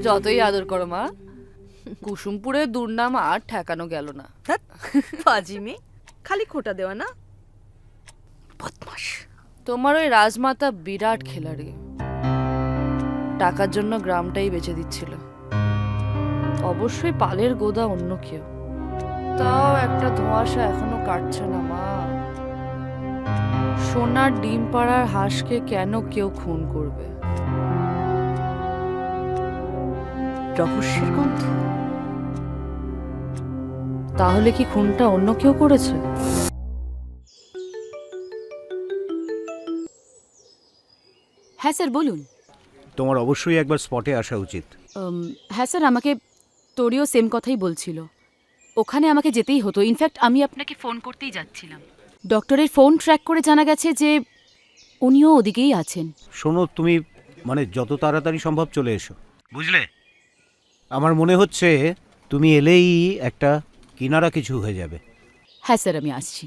যতই আদর করো মা, কুসুমপুরের দুর্নাম আর ঠেকানো গেল না। পাজি মেয়ে, খালি খোটা দেওয়া না। বদমাস। তোমার ওই রাজমাতা বিরাট খেলাড়ি, টাকার জন্য গ্রামটাই বেচে দিচ্ছিল। অবশ্যই পালের গোদা অন্য কেউ, তাও একটা ধোঁয়াশা এখনো কাটছে না মা। সোনার ডিম পাড়ার হাঁসকে কেন কেউ খুন করবে? রহস্যের গন্ধ। তাহলে কি খুনটা অন্য কেউ করেছে? হ্যাঁ স্যার বলুন। তোমার অবশ্যই একবার স্পটে আসা উচিত। হ্যাঁ স্যার, আমাকে তোরিও সেম কথাই বলছিল। ওখানে আমাকে যেতেই হতো। ইনফ্যাক্ট আমি আপনাকে ফোন করতেই যাচ্ছিলাম। ডক্টরের ফোন ট্র্যাক করে জানা গেছে যে উনিও ওদিকেই আছেন। শোনো, তুমি যত তাড়াতাড়ি সম্ভব চলে এসো, বুঝলে? আমার মনে হচ্ছে তুমি এলেই একটা কিনারা কিছু হয়ে যাবে। হ্যাঁ স্যার, আমি আসছি।